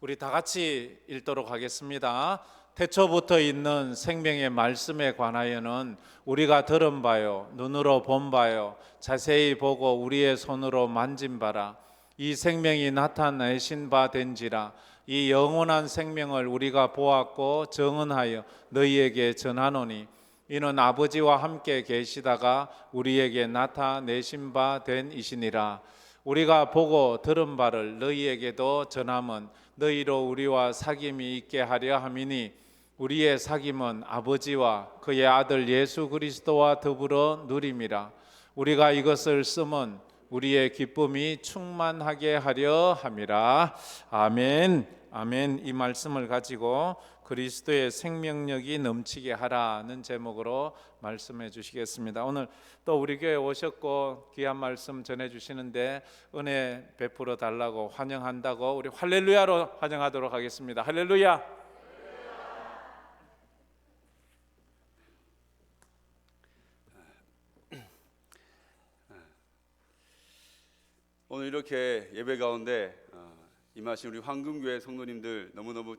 우리 다 같이 읽도록 하겠습니다. 태초부터 있는 생명의 말씀에 관하여는 우리가 들은 바요, 눈으로 본 바요, 자세히 보고 우리의 손으로 만진 바라. 이 생명이 나타내신 바 된지라. 이 영원한 생명을 우리가 보았고 증언하여 너희에게 전하노니 이는 아버지와 함께 계시다가 우리에게 나타내신 바 된 이시니라. 우리가 보고 들은 바를 너희에게도 전함은 너희로 우리와 사귐이 있게 하려 함이니 우리의 사귐은 아버지와 그의 아들 예수 그리스도와 더불어 누림이라. 우리가 이것을 쓰면 우리의 기쁨이 충만하게 하려 함이라. 아멘. 아멘. 이 말씀을 가지고 그리스도의 생명력이 넘치게 하라는 제목으로 말씀해 주시겠습니다. 오늘 또 우리 교회 오셨고 귀한 말씀 전해 주시는데 은혜 베풀어 달라고 환영한다고 우리 할렐루야로 환영하도록 하겠습니다. 할렐루야. 오늘 이렇게 예배 가운데 임하신 우리 황금교회 성도님들 너무너무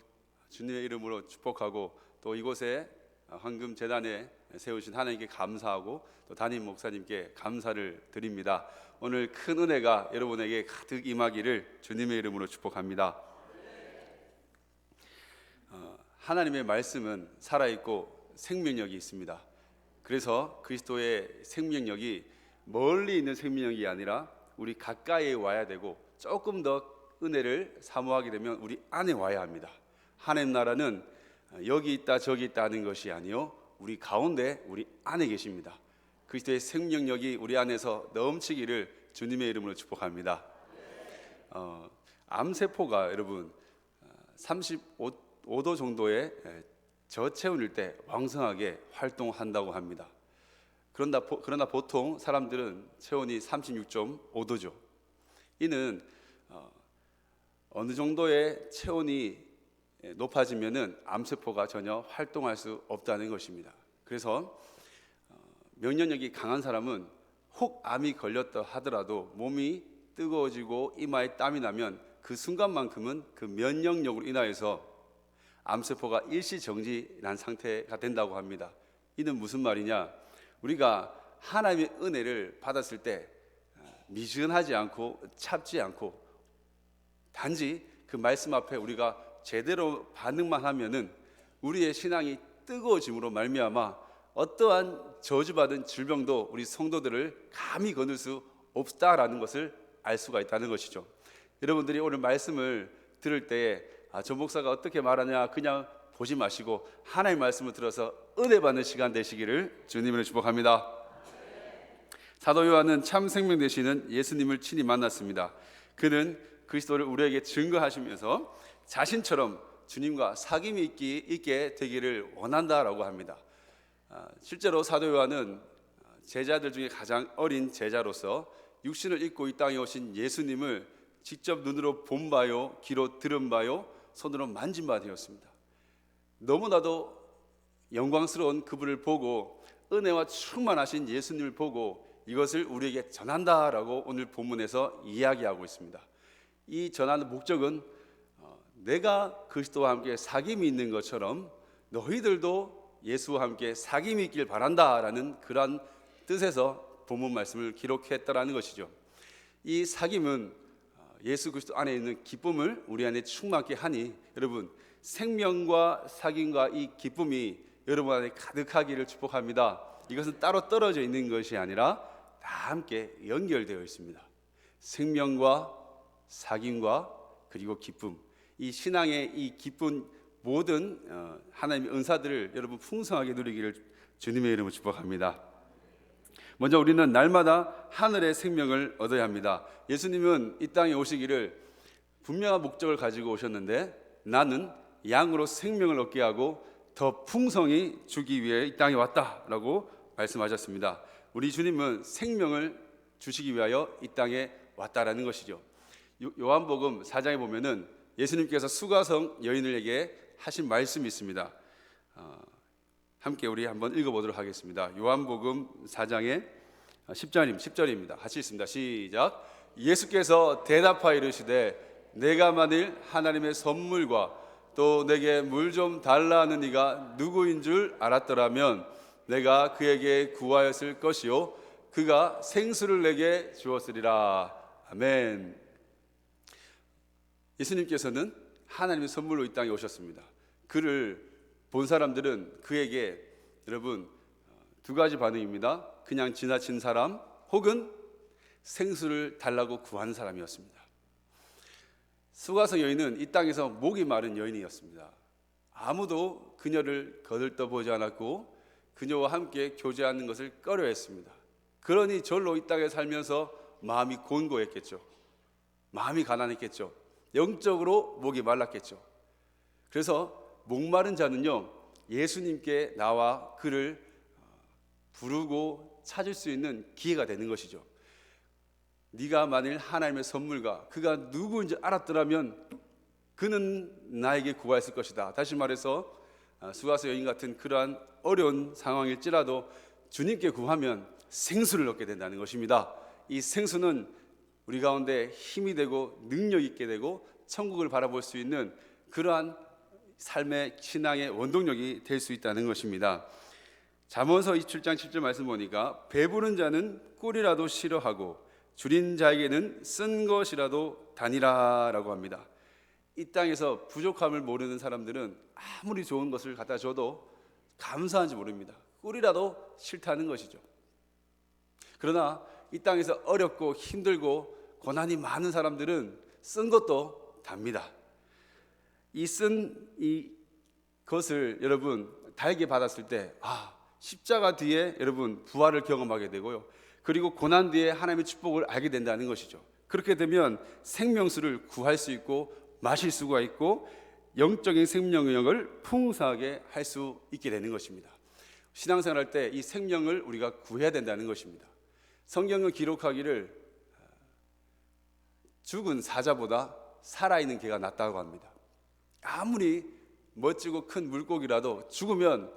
주님의 이름으로 축복하고, 또 이곳에 황금재단에 세우신 하나님께 감사하고 또 담임 목사님께 감사를 드립니다. 오늘 큰 은혜가 여러분에게 가득 임하기를 주님의 이름으로 축복합니다. 하나님의 말씀은 살아있고 생명력이 있습니다. 그래서 그리스도의 생명력이 멀리 있는 생명력이 아니라 우리 가까이에 와야 되고, 조금 더 은혜를 사모하게 되면 우리 안에 와야 합니다. 하나님 나라는 여기 있다 저기 있다 하는 것이 아니요 우리 가운데 우리 안에 계십니다. 그리스도의 생명력이 우리 안에서 넘치기를 주님의 이름으로 축복합니다. 암세포가 여러분 35도 정도의 저체온일 때 왕성하게 활동한다고 합니다. 그러나 보통 사람들은 체온이 36.5도죠. 이는 어느 정도의 체온이 높아지면은 암세포가 전혀 활동할 수 없다는 것입니다. 그래서 면역력이 강한 사람은 혹 암이 걸렸다 하더라도 몸이 뜨거워지고 이마에 땀이 나면 그 순간만큼은 그 면역력으로 인하여서 암세포가 일시정지난 상태가 된다고 합니다. 이는 무슨 말이냐? 우리가 하나님의 은혜를 받았을 때 미지근하지 않고 찹지 않고 단지 그 말씀 앞에 우리가 제대로 반응만 하면은 우리의 신앙이 뜨거워짐으로 말미암아 어떠한 저주받은 질병도 우리 성도들을 감히 거둘 수 없다라는 것을 알 수가 있다는 것이죠. 여러분들이 오늘 말씀을 들을 때에 저 목사가 어떻게 말하냐 그냥 보지 마시고 하나님의 말씀을 들어서 은혜 받는 시간 되시기를 주님으로 축복합니다. 사도 요한은 참 생명 되시는 예수님을 친히 만났습니다. 그는 그리스도를 우리에게 증거하시면서 자신처럼 주님과 사귐이 있게 되기를 원한다라고 합니다. 실제로 사도 요한은 제자들 중에 가장 어린 제자로서 육신을 입고 이 땅에 오신 예수님을 직접 눈으로 본 바요, 귀로 들은 바요, 손으로 만진 바 되었습니다. 너무나도 영광스러운 그분을 보고 은혜와 충만하신 예수님을 보고 이것을 우리에게 전한다라고 오늘 본문에서 이야기하고 있습니다. 이 전하는 목적은 내가 그리스도와 함께 사귐이 있는 것처럼 너희들도 예수와 함께 사귐이 있길 바란다라는 그러한 뜻에서 본문 말씀을 기록했다라는 것이죠. 이 사귐은 예수 그리스도 안에 있는 기쁨을 우리 안에 충만케 하니 여러분 생명과 사귐과 이 기쁨이 여러분 안에 가득하기를 축복합니다. 이것은 따로 떨어져 있는 것이 아니라 다 함께 연결되어 있습니다. 생명과 사귐과 그리고 기쁨, 이 신앙의 이 기쁜 모든 하나님의 은사들을 여러분 풍성하게 누리기를 주님의 이름으로 축복합니다. 먼저 우리는 날마다 하늘의 생명을 얻어야 합니다. 예수님은 이 땅에 오시기를 분명한 목적을 가지고 오셨는데 나는 양으로 생명을 얻게 하고 더 풍성히 주기 위해 이 땅에 왔다라고 말씀하셨습니다. 우리 주님은 생명을 주시기 위하여 이 땅에 왔다라는 것이죠. 요한복음 4장에 보면은 예수님께서 수가성 여인에게 하신 말씀이 있습니다. 함께 우리 한번 읽어보도록 하겠습니다. 요한복음 4장의 10절입니다. 같이 읽습니다. 시작. 예수께서 대답하여 이르시되 내가 만일 하나님의 선물과 또 내게 물 좀 달라는 이가 누구인 줄 알았더라면 내가 그에게 구하였을 것이요 그가 생수를 내게 주었으리라. 아멘. 예수님께서는 하나님의 선물로 이 땅에 오셨습니다. 그를 본 사람들은 그에게 여러분 두 가지 반응입니다. 그냥 지나친 사람 혹은 생수를 달라고 구하는 사람이었습니다. 수가성 여인은 이 땅에서 목이 마른 여인이었습니다. 아무도 그녀를 거들떠보지 않았고 그녀와 함께 교제하는 것을 꺼려했습니다. 그러니 절로 이 땅에 살면서 마음이 곤고했겠죠. 마음이 가난했겠죠. 영적으로 목이 말랐겠죠. 그래서 목마른 자는요 예수님께 나와 그를 부르고 찾을 수 있는 기회가 되는 것이죠. 네가 만일 하나님의 선물과 그가 누구인지 알았더라면 그는 나에게 구하였을 것이다. 다시 말해서 수가서 여인 같은 그러한 어려운 상황일지라도 주님께 구하면 생수를 얻게 된다는 것입니다. 이 생수는 우리 가운데 힘이 되고 능력 있게 되고 천국을 바라볼 수 있는 그러한 삶의 신앙의 원동력이 될 수 있다는 것입니다. 잠언서 27장 7절 말씀 보니까 배부른 자는 꿀이라도 싫어하고 줄인 자에게는 쓴 것이라도 다니라라고 합니다. 이 땅에서 부족함을 모르는 사람들은 아무리 좋은 것을 갖다 줘도 감사한지 모릅니다. 꿀이라도 싫다는 것이죠. 그러나 이 땅에서 어렵고 힘들고 고난이 많은 사람들은 쓴 것도 답니다. 이 쓴 이 것을 여러분 달게 받았을 때 십자가 뒤에 여러분 부활을 경험하게 되고요. 그리고 고난 뒤에 하나님의 축복을 알게 된다는 것이죠. 그렇게 되면 생명수를 구할 수 있고 마실 수가 있고 영적인 생명력을 풍성하게 할 수 있게 되는 것입니다. 신앙생활할 때 이 생명을 우리가 구해야 된다는 것입니다. 성경은 기록하기를 죽은 사자보다 살아있는 개가 낫다고 합니다. 아무리 멋지고 큰 물고기라도 죽으면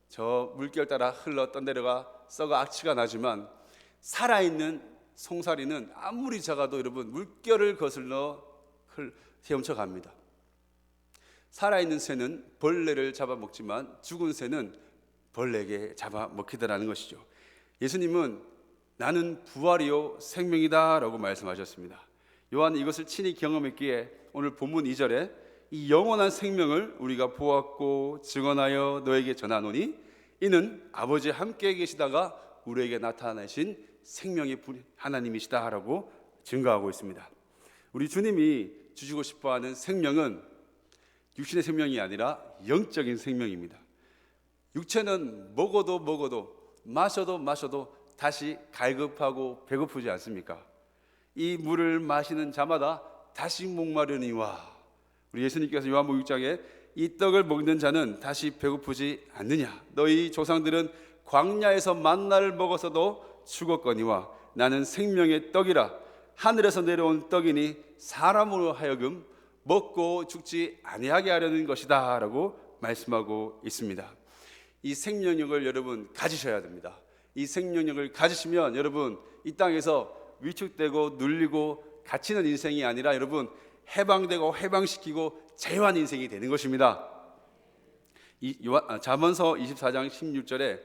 저 물결 따라 흘러 떠내려가 썩어 악취가 나지만 살아있는 송사리는 아무리 작아도 여러분 물결을 거슬러 헤엄쳐 갑니다. 살아있는 새는 벌레를 잡아먹지만 죽은 새는 벌레에게 잡아먹히더라는 것이죠. 예수님은 나는 부활이요 생명이다 라고 말씀하셨습니다. 요한은 이것을 친히 경험했기에 오늘 본문 2절에 이 영원한 생명을 우리가 보았고 증언하여 너에게 전하노니 이는 아버지 함께 계시다가 우리에게 나타나신 생명의 하나님이시다 라고 증거하고 있습니다. 우리 주님이 주시고 싶어하는 생명은 육신의 생명이 아니라 영적인 생명입니다. 육체는 먹어도 마셔도 다시 갈급하고 배고프지 않습니까? 이 물을 마시는 자마다 다시 목마르니와 우리 예수님께서 요한복음 6장에 이 떡을 먹는 자는 다시 배고프지 않느냐 너희 조상들은 광야에서 만나를 먹어서도 죽었거니와 나는 생명의 떡이라 하늘에서 내려온 떡이니 사람으로 하여금 먹고 죽지 아니하게 하려는 것이다 라고 말씀하고 있습니다. 이 생명력을 여러분 가지셔야 됩니다. 이 생명력을 가지시면 여러분 이 땅에서 위축되고 눌리고 갇히는 인생이 아니라 여러분 해방되고 해방시키고 자유한 인생이 되는 것입니다. 잠언서 24장 16절에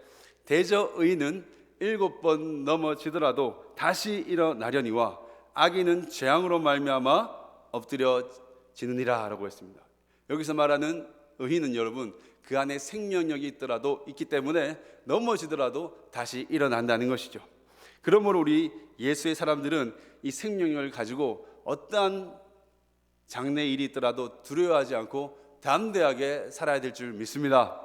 대저 의인은 7번 넘어지더라도 다시 일어나려니와 악인은 재앙으로 말미암아 엎드려지느니라 라고 했습니다. 여기서 말하는 의인은 여러분 그 안에 생명력이 있기 때문에 넘어지더라도 다시 일어난다는 것이죠. 그러므로 우리 예수의 사람들은 이 생명력을 가지고 어떠한 장래 일이 있더라도 두려워하지 않고 담대하게 살아야 될 줄 믿습니다.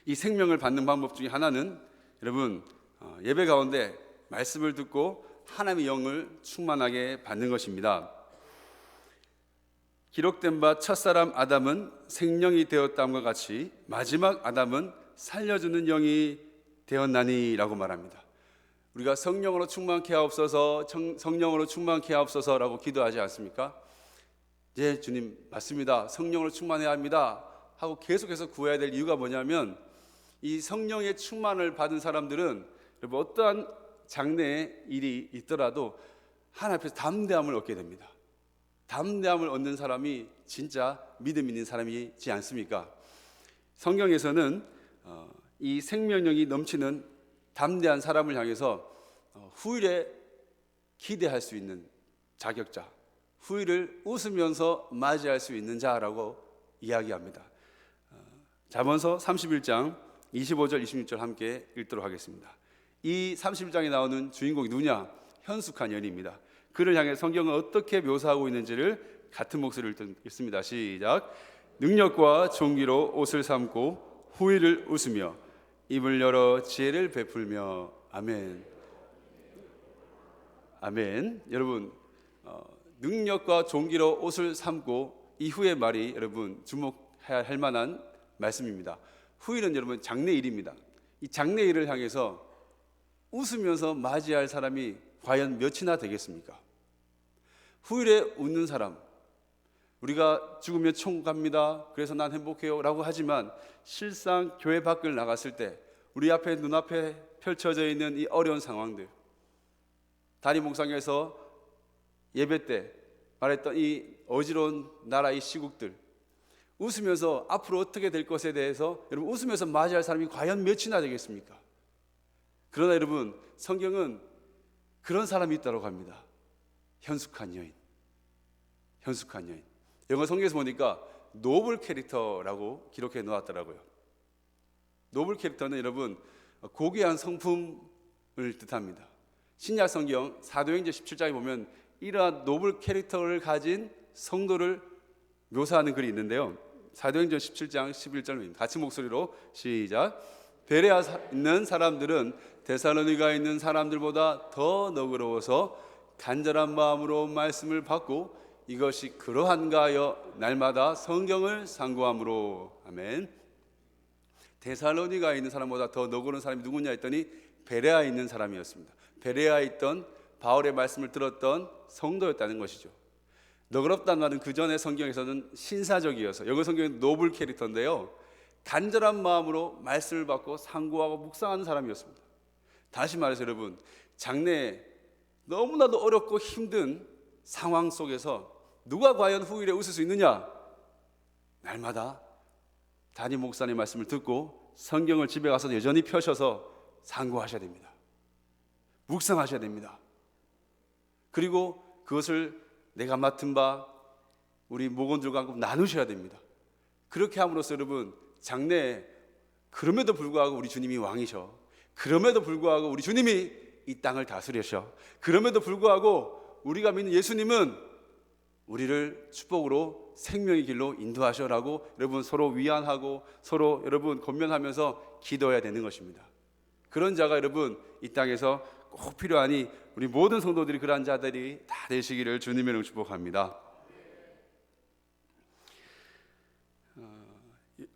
이 생명을 받는 방법 중에 하나는 여러분 예배 가운데 말씀을 듣고 하나님의 영을 충만하게 받는 것입니다. 기록된 바 첫사람 아담은 생명이 되었다함과 같이 마지막 아담은 살려주는 영이 되었나니 라고 말합니다. 우리가 성령으로 충만케 하옵소서 성령으로 충만케 하옵소서라고 기도하지 않습니까? 예, 주님 맞습니다. 성령으로 충만해야 합니다 하고 계속해서 구해야 될 이유가 뭐냐면 이 성령의 충만을 받은 사람들은 어떠한 장래의 일이 있더라도 하나님 앞에서 담대함을 얻게 됩니다. 담대함을 얻는 사람이 진짜 믿음 있는 사람이지 않습니까? 성경에서는 이 생명력이 넘치는 담대한 사람을 향해서 후일에 기대할 수 있는 자격자, 후일을 웃으면서 맞이할 수 있는 자라고 이야기합니다. 잠언서 31장 25절 26절 함께 읽도록 하겠습니다. 이 31장에 나오는 주인공이 누구냐? 현숙한 여인입니다. 그를 향해 성경은 어떻게 묘사하고 있는지를 같은 목소리를 읽습니다. 시작. 능력과 존귀로 옷을 삼고 후일을 웃으며 입을 열어 지혜를 베풀며. 아멘. 아멘. 여러분, 능력과 존귀로 옷을 삼고 이후의 말이 여러분 주목해야 할 만한 말씀입니다. 후일은 여러분 장래일입니다. 이 장래일을 향해서 웃으면서 맞이할 사람이 과연 몇이나 되겠습니까? 후일에 웃는 사람, 우리가 죽으면 천국 갑니다, 그래서 난 행복해요 라고 하지만 실상 교회 밖을 나갔을 때 우리 앞에 눈앞에 펼쳐져 있는 이 어려운 상황들, 담임 목상에서 예배 때 말했던 이 어지러운 나라의 시국들, 웃으면서 앞으로 어떻게 될 것에 대해서 여러분 웃으면서 맞이할 사람이 과연 몇이나 되겠습니까? 그러나 여러분 성경은 그런 사람이 있다고 합니다. 현숙한 여인. 현숙한 여인. 영어 성경에서 보니까 노블 캐릭터라고 기록해 놓았더라고요. 노블 캐릭터는 여러분 고귀한 성품을 뜻합니다. 신약 성경 사도행전 17장에 보면 이러한 노블 캐릭터를 가진 성도를 묘사하는 글이 있는데요. 사도행전 17장 11절입니다. 같이 목소리로 시작. 베레아 있는 사람들은 데살로니가에 있는 사람들보다 더 너그러워서 간절한 마음으로 말씀을 받고 이것이 그러한가 하여 날마다 성경을 상고함으로. 아멘. 데살로니가에 있는 사람보다 더 너그러운 사람이 누구냐 했더니 베레아에 있는 사람이었습니다. 베레아에 있던 바울의 말씀을 들었던 성도였다는 것이죠. 너그럽다는 말은 그 전에 성경에서는 신사적이어서 영어 성경은 노블 캐릭터인데요, 간절한 마음으로 말씀을 받고 상고하고 묵상하는 사람이었습니다. 다시 말해서 여러분, 장래에 너무나도 어렵고 힘든 상황 속에서 누가 과연 후일에 웃을 수 있느냐? 날마다 담임 목사님 말씀을 듣고 성경을 집에 가서 여전히 펴셔서 상고하셔야 됩니다. 묵상하셔야 됩니다. 그리고 그것을 내가 맡은 바 우리 목원들과 함께 나누셔야 됩니다. 그렇게 함으로써 여러분 장래에 그럼에도 불구하고 우리 주님이 왕이셔, 그럼에도 불구하고 우리 주님이 이 땅을 다스리셔, 그럼에도 불구하고 우리가 믿는 예수님은 우리를 축복으로 생명의 길로 인도하셔라고 여러분 서로 위안하고 서로 여러분 권면하면서 기도해야 되는 것입니다. 그런 자가 여러분 이 땅에서 꼭 필요하니 우리 모든 성도들이 그러한 자들이 다 되시기를 주님의 이름으로 축복합니다.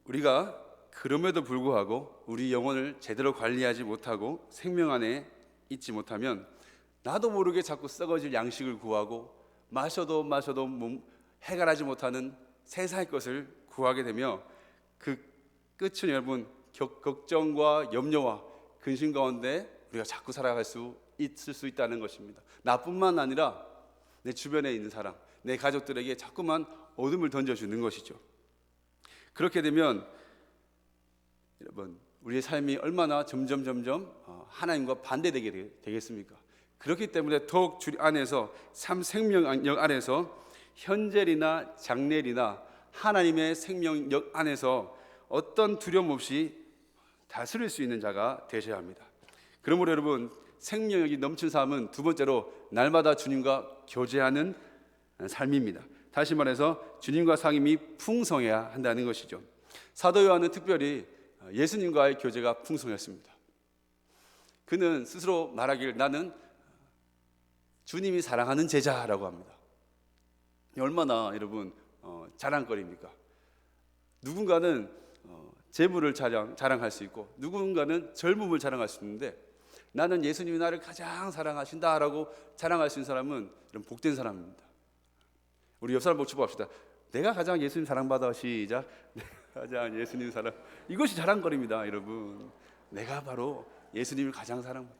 우리가 그럼에도 불구하고 우리 영혼을 제대로 관리하지 못하고 생명 안에 있지 못하면 나도 모르게 자꾸 썩어질 양식을 구하고 마셔도 해결하지 못하는 세상의 것을 구하게 되며 그 끝은 여러분 걱정과 염려와 근심 가운데 우리가 자꾸 살아갈 수 있을 수 있다는 것입니다. 나뿐만 아니라 내 주변에 있는 사람, 내 가족들에게 자꾸만 어둠을 던져주는 것이죠. 그렇게 되면 여러분 우리의 삶이 얼마나 점점 하나님과 반대되게 되겠습니까? 그렇기 때문에 더욱 주님 안에서 삶 생명력 안에서 현재이나 장래이나 하나님의 생명력 안에서 어떤 두려움 없이 다스릴 수 있는 자가 되셔야 합니다. 그러므로 여러분 생명력이 넘친 삶은 두 번째로 날마다 주님과 교제하는 삶입니다. 다시 말해서 주님과 상임이 풍성해야 한다는 것이죠. 사도 요한은 특별히 예수님과의 교제가 풍성했습니다. 그는 스스로 말하기를 나는 주님이 사랑하는 제자라고 합니다. 얼마나 여러분 자랑거리입니까? 누군가는 재물을 자랑할 수 있고 누군가는 젊음을 자랑할 수 있는데 나는 예수님이 나를 가장 사랑하신다라고 자랑할 수 있는 사람은 이런 복된 사람입니다. 우리 옆 사람 보고 축복합시다. 내가 가장 예수님 사랑받아. 시작. 내가 가장 예수님 사랑. 이것이 자랑거리입니다, 여러분. 내가 바로 예수님을 가장 사랑받아.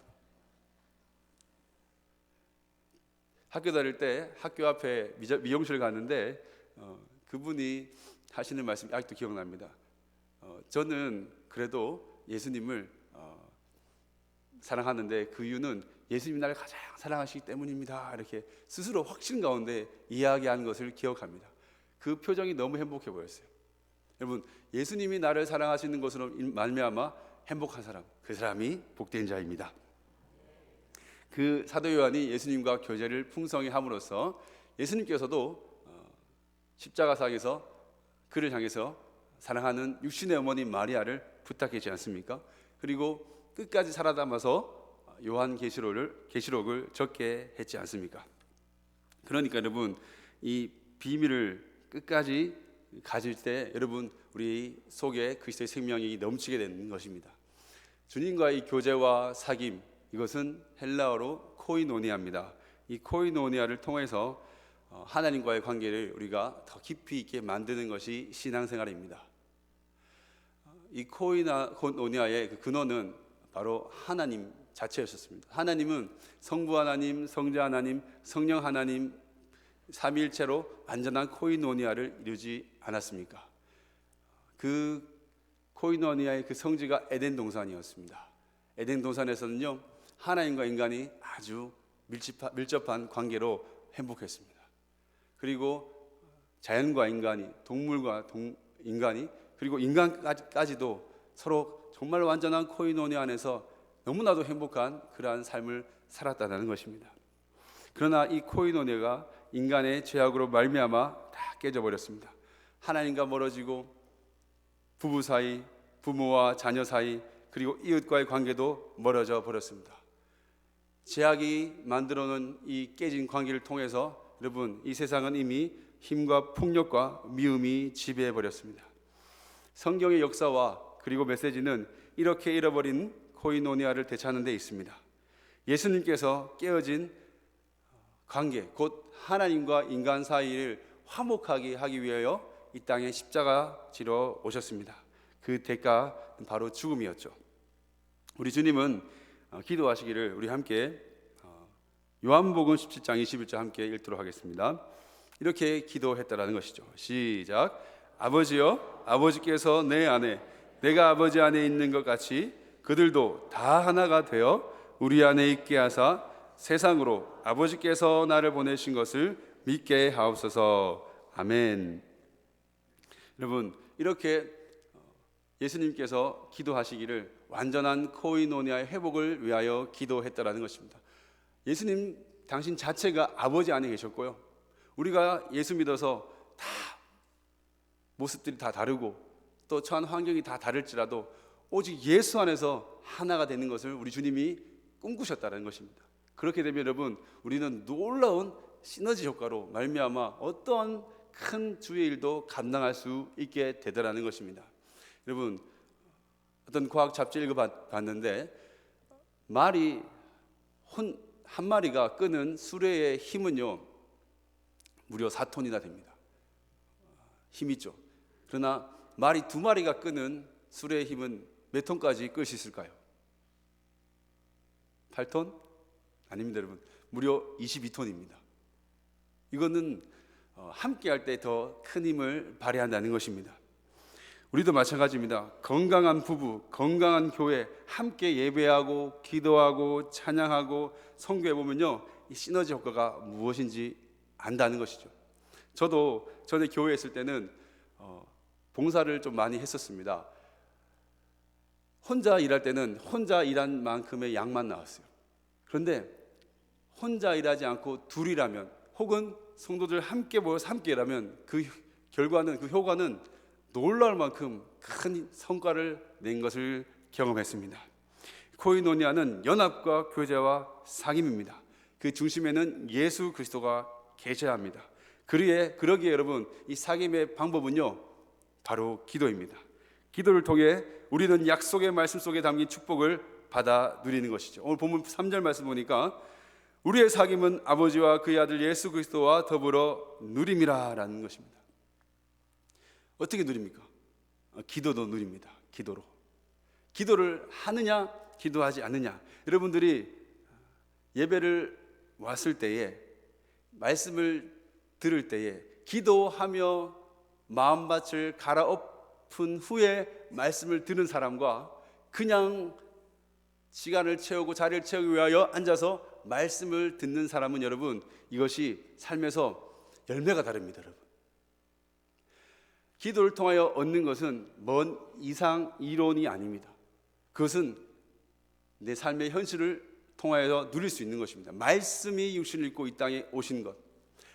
학교 다닐 때 학교 앞에 미용실 갔는데 그분이 하시는 말씀이 아직도 기억납니다. 저는 그래도 예수님을 사랑하는데 그 이유는 예수님이 나를 가장 사랑하시기 때문입니다. 이렇게 스스로 확신 가운데 이야기하는 것을 기억합니다. 그 표정이 너무 행복해 보였어요. 여러분, 예수님이 나를 사랑하시는 것으로 말미암아 행복한 사람, 그 사람이 복된 자입니다. 그 사도 요한이 예수님과 교제를 풍성히 함으로써 예수님께서도 십자가상에서 그를 향해서 사랑하는 육신의 어머니 마리아를 부탁했지 않습니까? 그리고 끝까지 살아남아서 계시록을 적게 했지 않습니까? 그러니까 여러분, 이 비밀을 끝까지 가질 때 여러분 우리 속에 그리스도의 생명이 넘치게 되는 것입니다. 주님과의 교제와 사귐, 이것은 헬라어로 코이노니아입니다. 이 코이노니아를 통해서 하나님과의 관계를 우리가 더 깊이 있게 만드는 것이 신앙생활입니다. 이 코이노니아의 그 근원은 바로 하나님 자체였었습니다. 하나님은 성부 하나님, 성자 하나님, 성령 하나님 삼위일체로 완전한 코이노니아를 이루지 않았습니까? 그 코이노니아의 그 성지가 에덴 동산이었습니다. 에덴 동산에서는요, 하나님과 인간이 아주 밀접한 관계로 행복했습니다. 그리고 자연과 인간이, 동물과 인간이, 그리고 인간까지도 서로 정말 완전한 코이노니아 안에서 너무나도 행복한 그러한 삶을 살았다는 것입니다. 그러나 이 코이노니아가 인간의 죄악으로 말미암아 다 깨져버렸습니다. 하나님과 멀어지고 부부 사이, 부모와 자녀 사이, 그리고 이웃과의 관계도 멀어져 버렸습니다. 죄악이 만들어놓은 이 깨진 관계를 통해서 여러분, 이 세상은 이미 힘과 폭력과 미움이 지배해 버렸습니다. 성경의 역사와 그리고 메시지는 이렇게 잃어버린 코이노니아를 되찾는 데 있습니다. 예수님께서 깨어진 관계, 곧 하나님과 인간 사이를 화목하게 하기 위하여 이 땅에 십자가 지러 오셨습니다. 그 대가 바로 죽음이었죠. 우리 주님은 기도하시기를 우리 함께 요한복음 17장 21절 함께 읽도록 하겠습니다. 이렇게 기도했다라는 것이죠. 시작. 아버지여, 아버지께서 내 안에, 내가 아버지 안에 있는 것 같이 그들도 다 하나가 되어 우리 안에 있게 하사 세상으로 아버지께서 나를 보내신 것을 믿게 하옵소서. 아멘. 여러분, 이렇게 예수님께서 기도하시기를 완전한 코이노니아의 회복을 위하여 기도했다라는 것입니다. 예수님 당신 자체가 아버지 안에 계셨고요, 우리가 예수 믿어서 다 모습들이 다 다르고 또 처한 환경이 다 다를지라도 오직 예수 안에서 하나가 되는 것을 우리 주님이 꿈꾸셨다는 것입니다. 그렇게 되면 여러분, 우리는 놀라운 시너지 효과로 말미암아 어떠한 큰 주의 일도 감당할 수 있게 되더라는 것입니다. 여러분, 어떤 과학 잡지 읽어봤는데 말이 한 마리가 끄는 수레의 힘은요 무려 4톤이나 됩니다. 힘 있죠. 그러나 말이 2마리가 끄는 수레의 힘은 몇 톤까지 끌 수 있을까요? 8톤? 아닙니다, 여러분. 무려 22톤입니다. 이거는 함께 할 때 더 큰 힘을 발휘한다는 것입니다. 우리도 마찬가지입니다. 건강한 부부, 건강한 교회, 함께 예배하고 기도하고 찬양하고 선교해 보면요, 이 시너지 효과가 무엇인지 안다는 것이죠. 저도 전에 교회에 있을 때는 봉사를 좀 많이 했었습니다. 혼자 일할 때는 혼자 일한 만큼의 양만 나왔어요. 그런데 혼자 일하지 않고 둘이라면, 혹은 성도들 함께 모여서 함께 일하면 그 결과는, 그 효과는 놀라울 만큼 큰 성과를 낸 것을 경험했습니다. 코이노니아는 연합과 교제와 사귐입니다. 그 중심에는 예수 그리스도가 계셔야 합니다. 그러기에 여러분, 이 사귐의 방법은요 바로 기도입니다. 기도를 통해 우리는 약속의 말씀 속에 담긴 축복을 받아 누리는 것이죠. 오늘 본문 3절 말씀 보니까 우리의 사귐은 아버지와 그의 아들 예수 그리스도와 더불어 누림이라 라는 것입니다. 어떻게 누립니까? 기도도 누립니다. 기도로. 기도를 하느냐 기도하지 않느냐. 여러분들이 예배를 왔을 때에 말씀을 들을 때에 기도하며 마음밭을 갈아엎은 후에 말씀을 듣는 사람과 그냥 시간을 채우고 자리를 채우기 위하여 앉아서 말씀을 듣는 사람은 여러분, 이것이 삶에서 열매가 다릅니다. 여러분, 기도를 통하여 얻는 것은 먼 이상 이론이 아닙니다. 그것은 내 삶의 현실을 통하여 누릴 수 있는 것입니다. 말씀이 육신을 입고 이 땅에 오신 것,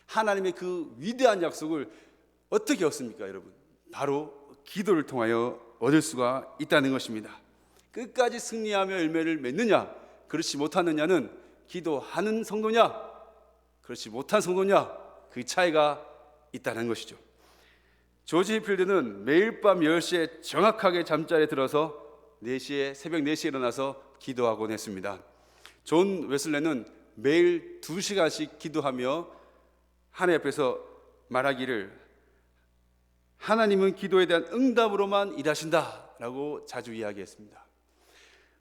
하나님의 그 위대한 약속을 어떻게 얻습니까, 여러분? 바로 기도를 통하여 얻을 수가 있다는 것입니다. 끝까지 승리하며 열매를 맺느냐, 그렇지 못하느냐는 기도하는 성도냐, 그렇지 못한 성도냐, 그 차이가 있다는 것이죠. 조지 히필드는 매일 밤 10시에 정확하게 잠자리에 들어서 4시에, 새벽 4시에 일어나서 기도하곤 했습니다. 존 웨슬레는 매일 2시간씩 기도하며 하나님 앞에서 말하기를, 하나님은 기도에 대한 응답으로만 일하신다 라고 자주 이야기했습니다.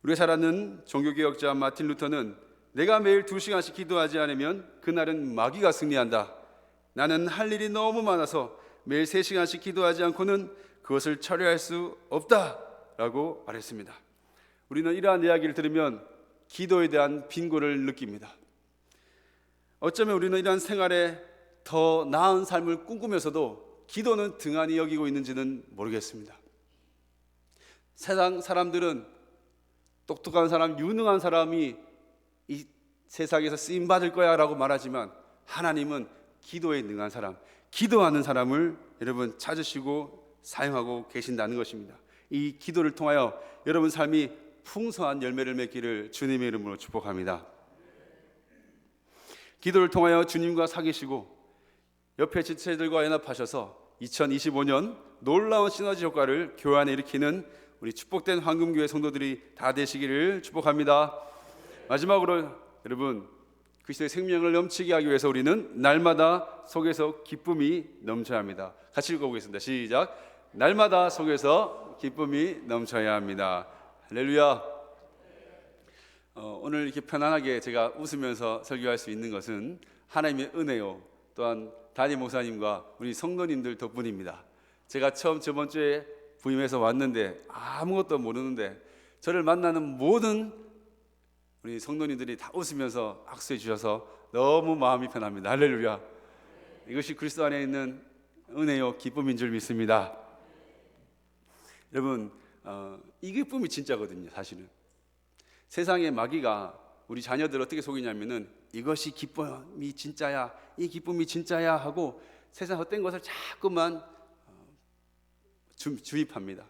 우리가 잘 아는 종교개혁자 마틴 루터는 내가 매일 2시간씩 기도하지 않으면 그날은 마귀가 승리한다. 나는 할 일이 너무 많아서 매일 3시간씩 기도하지 않고는 그것을 처리할 수 없다 라고 말했습니다. 우리는 이러한 이야기를 들으면 기도에 대한 빈곤을 느낍니다. 어쩌면 우리는 이러한 생활에 더 나은 삶을 꿈꾸면서도 기도는 등한히 여기고 있는지는 모르겠습니다. 세상 사람들은 똑똑한 사람, 유능한 사람이 이 세상에서 쓰임받을 거야 라고 말하지만, 하나님은 기도에 능한 사람, 기도하는 사람을 여러분 찾으시고 사용하고 계신다는 것입니다. 이 기도를 통하여 여러분 삶이 풍성한 열매를 맺기를 주님의 이름으로 축복합니다. 기도를 통하여 주님과 사귀시고 옆에 지체들과 연합하셔서 2025년 놀라운 시너지 효과를 교회 안에 일으키는 우리 축복된 황금교회 성도들이 다 되시기를 축복합니다. 마지막으로 여러분, 그리스도의 생명을 넘치게 하기 위해서 우리는 날마다 속에서 기쁨이 넘쳐야 합니다. 같이 읽어보겠습니다. 시작. 날마다 속에서 기쁨이 넘쳐야 합니다. 할렐루야. 오늘 이렇게 편안하게 제가 웃으면서 설교할 수 있는 것은 하나님의 은혜요, 또한 담임 목사님과 우리 성도님들 덕분입니다. 제가 처음 저번 주에 부임해서 왔는데 아무것도 모르는데 저를 만나는 모든 우리 성도님들이 다 웃으면서 악수해 주셔서 너무 마음이 편합니다. 할렐루야. 이것이 그리스도 안에 있는 은혜요 기쁨인 줄 믿습니다. 여러분, 이 기쁨이 진짜거든요. 사실은 세상의 마귀가 우리 자녀들 어떻게 속이냐면은 이것이 기쁨이 진짜야, 이 기쁨이 진짜야 하고 세상 헛된 것을 자꾸만 주입합니다.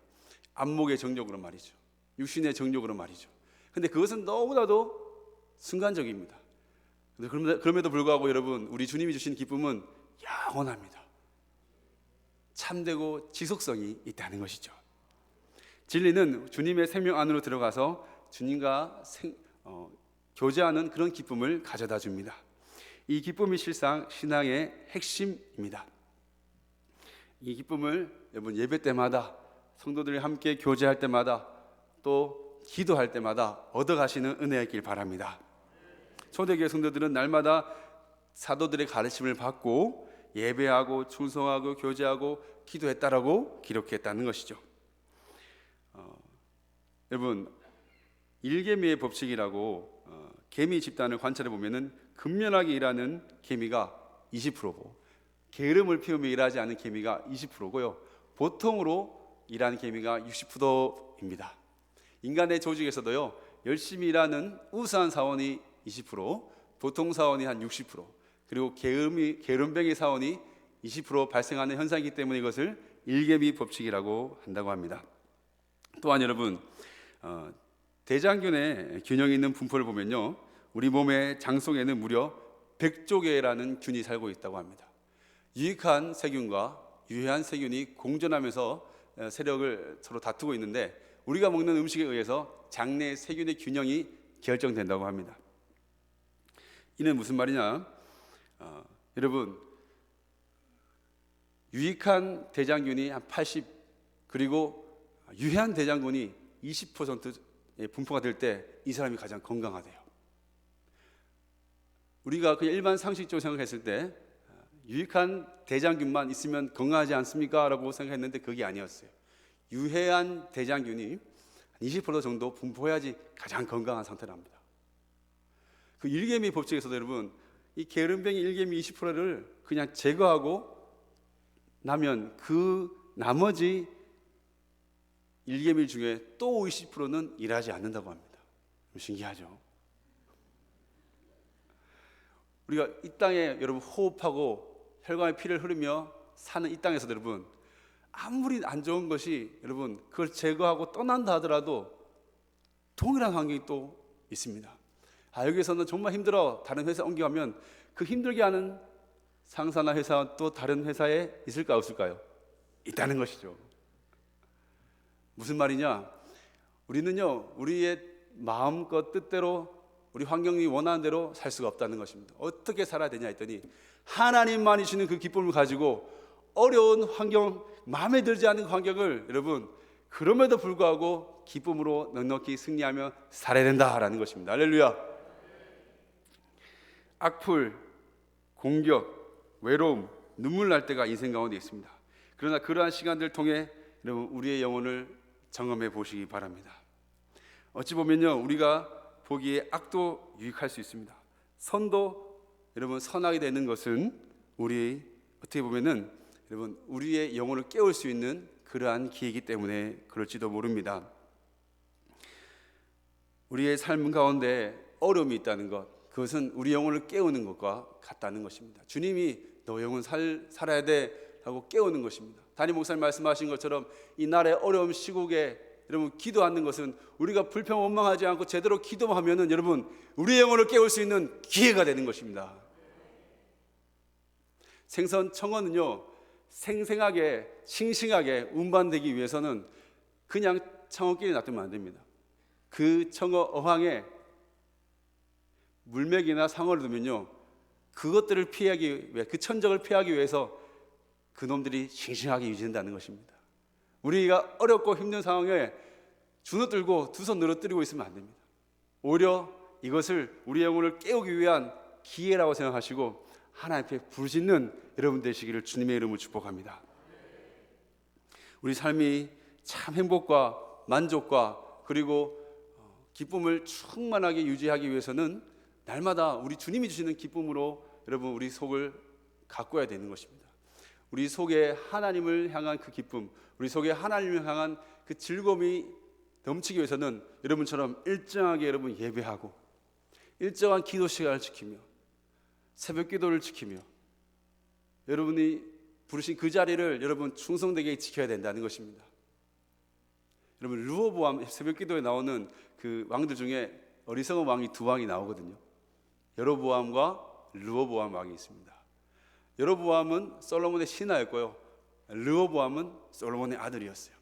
안목의 정욕으로 말이죠, 육신의 정욕으로 말이죠. 근데 그것은 너무나도 순간적입니다. 그럼에도 불구하고 여러분, 우리 주님이 주신 기쁨은 영원합니다. 참되고 지속성이 있다는 것이죠. 진리는 주님의 생명 안으로 들어가서 주님과 교제하는 그런 기쁨을 가져다 줍니다. 이 기쁨이 실상 신앙의 핵심입니다. 이 기쁨을 여러분 예배 때마다, 성도들이 함께 교제할 때마다, 또 기도할 때마다 얻어가시는 은혜였길 바랍니다. 초대교회 성도들은 날마다 사도들의 가르침을 받고 예배하고 충성하고 교제하고 기도했다라고 기록했다는 것이죠. 여러분, 일개미의 법칙이라고 개미 집단을 관찰해 보면은 근면하게 일하는 개미가 20%고 게으름을 피우며 일하지 않는 개미가 20%고요. 보통으로 일하는 개미가 60%입니다. 인간의 조직에서도요, 열심히 일하는 우수한 사원이 20%, 보통 사원이 한 60%, 그리고 게으름뱅이 사원이 20% 발생하는 현상이기 때문에 이것을 일개미 법칙이라고 한다고 합니다. 또한 여러분, 대장균의 균형 있는 분포를 보면요, 우리 몸의 장 속에는 무려 100조 개라는 균이 살고 있다고 합니다. 유익한 세균과 유해한 세균이 공존하면서 세력을 서로 다투고 있는데, 우리가 먹는 음식에 의해서 장내 세균의 균형이 결정된다고 합니다. 이는 무슨 말이냐? 여러분, 유익한 대장균이 한 80, 그리고 유해한 대장균이 20% 분포가 될 때 이 사람이 가장 건강하대요. 우리가 그냥 일반 상식적으로 생각했을 때 유익한 대장균만 있으면 건강하지 않습니까? 라고 생각했는데 그게 아니었어요. 유해한 대장균이 20% 정도 분포해야지 가장 건강한 상태랍니다. 그 일개미 법칙에서도 여러분, 이 게으름뱅이 일개미 20%를 그냥 제거하고 나면 그 나머지 일개미 중에 또 20%는 일하지 않는다고 합니다. 신기하죠? 우리가 이 땅에 여러분 호흡하고 혈관의 피를 흐르며 사는 이 땅에서 여러분, 아무리 안 좋은 것이 여러분 그걸 제거하고 떠난다 하더라도 동일한 환경이 또 있습니다. 여기서는 정말 힘들어 다른 회사 옮겨가면 그 힘들게 하는 상사나 회사 또 다른 회사에 있을까 없을까요? 있다는 것이죠. 무슨 말이냐? 우리는요, 우리의 마음껏 뜻대로 우리 환경이 원하는 대로 살 수가 없다는 것입니다. 어떻게 살아야 되냐 했더니 하나님만이 주는 그 기쁨을 가지고 어려운 환경, 마음에 들지 않는 환경을 여러분 그럼에도 불구하고 기쁨으로 넉넉히 승리하며 살아야 된다라는 것입니다. 할렐루야. 악플, 공격, 외로움, 눈물 날 때가 인생 가운데 있습니다. 그러나 그러한 시간들을 통해 여러분 우리의 영혼을 점검해 보시기 바랍니다. 어찌 보면요, 우리가 보기에 악도 유익할 수 있습니다. 선도 여러분 선하게 되는 것은 우리 어떻게 보면은 여러분 우리의 영혼을 깨울 수 있는 그러한 기회이기 때문에 그럴지도 모릅니다. 우리의 삶 가운데 어려움이 있다는 것, 그것은 우리 영혼을 깨우는 것과 같다는 것입니다. 주님이 너 영혼 살아야 돼 라고 깨우는 것입니다. 담임 목사님 말씀하신 것처럼 이 나라의 어려움 시국에 여러분 기도하는 것은 우리가 불평 원망하지 않고 제대로 기도하면은 여러분 우리의 영혼을 깨울 수 있는 기회가 되는 것입니다. 생선 청어는요, 생생하게 싱싱하게 운반되기 위해서는 그냥 청어끼리 놔두면 안 됩니다. 그 청어 어항에 물맥이나 상어를 두면요, 그것들을 피하기 위해, 그 천적을 피하기 위해서 그놈들이 싱싱하게 유지된다는 것입니다. 우리가 어렵고 힘든 상황에 주눅들고 두 손 늘어뜨리고 있으면 안 됩니다. 오히려 이것을 우리 영혼을 깨우기 위한 기회라고 생각하시고 하나님 앞에 부르짖는 여러분 되시기를 주님의 이름으로 축복합니다. 우리 삶이 참 행복과 만족과 그리고 기쁨을 충만하게 유지하기 위해서는 날마다 우리 주님이 주시는 기쁨으로 여러분 우리 속을 가꿔야 되는 것입니다. 우리 속에 하나님을 향한 그 기쁨, 우리 속에 하나님을 향한 그 즐거움이 넘치기 위해서는 여러분처럼 일정하게 여러분 예배하고 일정한 기도 시간을 지키며 새벽 기도를 지키며 여러분이 부르신 그 자리를 여러분 충성되게 지켜야 된다는 것입니다. 여러분 르호보암 새벽 기도에 나오는 그 왕들 중에 어리석은 왕이 두 왕이 나오거든요. 여로보암과 르호보암 왕이 있습니다. 여로보암은 솔로몬의 신하였고요, 르호보암은 솔로몬의 아들이었어요.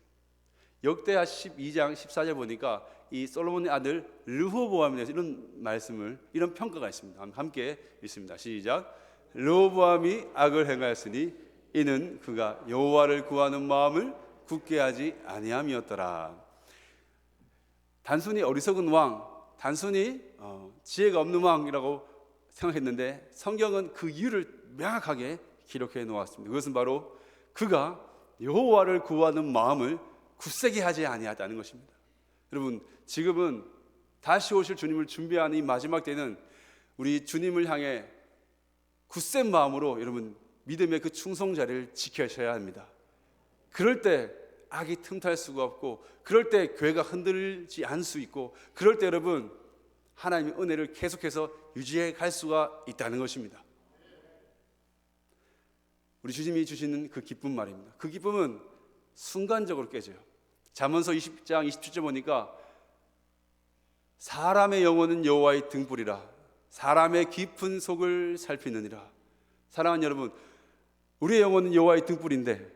역대하 12장 14절 보니까 이 솔로몬의 아들 르호보암에 대해서 이런 말씀을, 이런 평가가 있습니다. 함께 읽습니다. 시작. 르호보암이 악을 행하였으니 이는 그가 여호와를 구하는 마음을 굳게 하지 아니함이었더라. 단순히 어리석은 왕, 단순히 지혜가 없는 왕이라고 생각했는데 성경은 그 이유를 명확하게 기록해 놓았습니다. 그것은 바로 그가 여호와를 구하는 마음을 굳세게 하지 아니하다는 것입니다. 여러분 지금은 다시 오실 주님을 준비하는 이 마지막 때는 우리 주님을 향해 굳센 마음으로 여러분 믿음의 그 충성 자리를 지켜셔야 합니다. 그럴 때 악이 틈탈 수가 없고, 그럴 때 교회가 흔들리지 않을 수 있고, 그럴 때 여러분 하나님의 은혜를 계속해서 유지해 갈 수가 있다는 것입니다. 우리 주님이 주시는 그 기쁨 말입니다. 그 기쁨은 순간적으로 깨져요. 잠언서 20장 27절 보니까 사람의 영혼은 여호와의 등불이라 사람의 깊은 속을 살피느니라. 사랑하는 여러분, 우리의 영혼은 여호와의 등불인데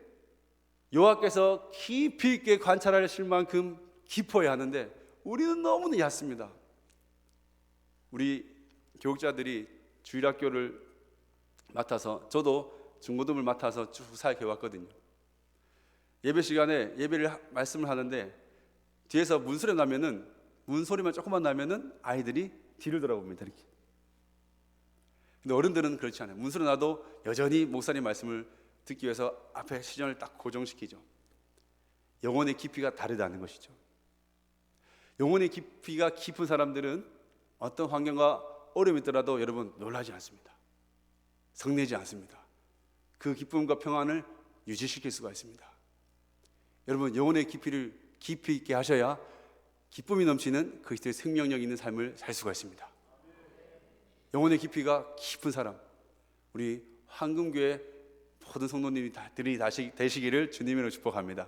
여호와께서 깊이 있게 관찰하실 만큼 깊어야 하는데 우리는 너무나 얕습니다. 우리 교육자들이 주일학교를 맡아서, 저도 중고등을 맡아서 쭉 사역해 왔거든요. 예배 시간에 말씀을 하는데 뒤에서 문소리 나면은, 문소리만 조금만 나면은 아이들이 뒤를 돌아봅니다. 이렇게 근데 어른들은 그렇지 않아요. 문수로 놔도 여전히 목사님 말씀을 듣기 위해서 앞에 시선을 딱 고정시키죠. 영혼의 깊이가 다르다는 것이죠. 영혼의 깊이가 깊은 사람들은 어떤 환경과 어려움이 있더라도 여러분 놀라지 않습니다. 성내지 않습니다. 그 기쁨과 평안을 유지시킬 수가 있습니다. 여러분 영혼의 깊이를 깊이 있게 하셔야 기쁨이 넘치는 그리스도의 생명력 있는 삶을 살 수가 있습니다. 영혼의 깊이가 깊은 사람, 우리 황금교회 모든 성도님들이 다시 되시기를 주님으로 축복합니다.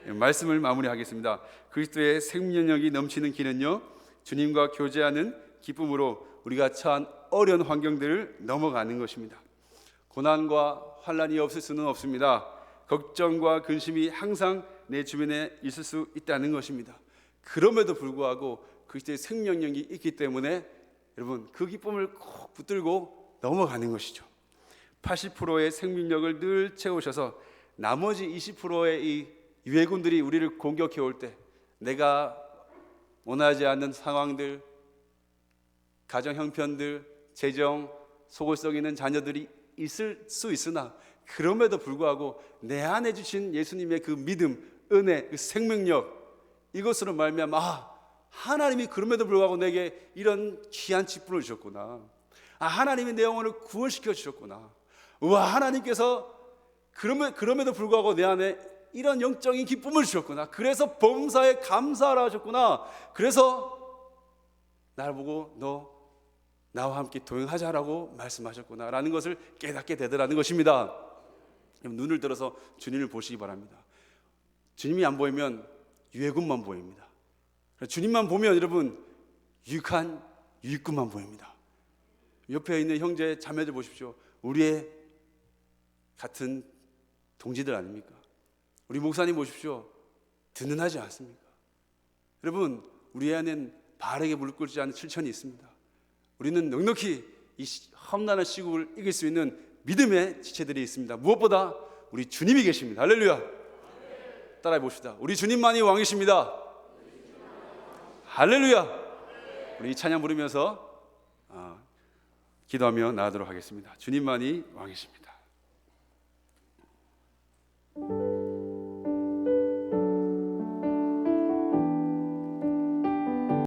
말씀을 마무리하겠습니다. 그리스도의 생명력이 넘치는 길은요, 주님과 교제하는 기쁨으로 우리가 처한 어려운 환경들을 넘어가는 것입니다. 고난과 환난이 없을 수는 없습니다. 걱정과 근심이 항상 내 주변에 있을 수 있다는 것입니다. 그럼에도 불구하고 그리스도의 생명력이 있기 때문에 여러분 그 기쁨을 꼭 붙들고 넘어가는 것이죠. 80%의 생명력을 늘 채우셔서 나머지 20%의 이 유해군들이 우리를 공격해 올 때 내가 원하지 않는 상황들, 가정 형편들, 재정, 속을 썩이는 자녀들이 있을 수 있으나 그럼에도 불구하고 내 안에 주신 예수님의 그 믿음, 은혜, 그 생명력, 이것으로 말미암아 하나님이 그럼에도 불구하고 내게 이런 귀한 직분을 주셨구나. 하나님이 내 영혼을 구원시켜 주셨구나. 와, 하나님께서 그럼에도 불구하고 내 안에 이런 영적인 기쁨을 주셨구나. 그래서 범사에 감사하라 하셨구나. 그래서 날 보고 너 나와 함께 동행하자라고 말씀하셨구나 라는 것을 깨닫게 되더라는 것입니다. 눈을 들어서 주님을 보시기 바랍니다. 주님이 안 보이면 유해군만 보입니다. 주님만 보면 여러분 유익한 유익군만 보입니다. 옆에 있는 형제 자매들 보십시오. 우리의 같은 동지들 아닙니까? 우리 목사님 보십시오. 든든하지 않습니까? 여러분 우리 안에는 바르게 무릎 꿇지 않은 실천이 있습니다. 우리는 넉넉히 이 험난한 시국을 이길 수 있는 믿음의 지체들이 있습니다. 무엇보다 우리 주님이 계십니다. 할렐루야. 따라해 봅시다. 우리 주님만이 왕이십니다. 할렐루야. 우리 이 찬양 부르면서 기도하며 나가도록 하겠습니다. 주님만이 왕이십니다.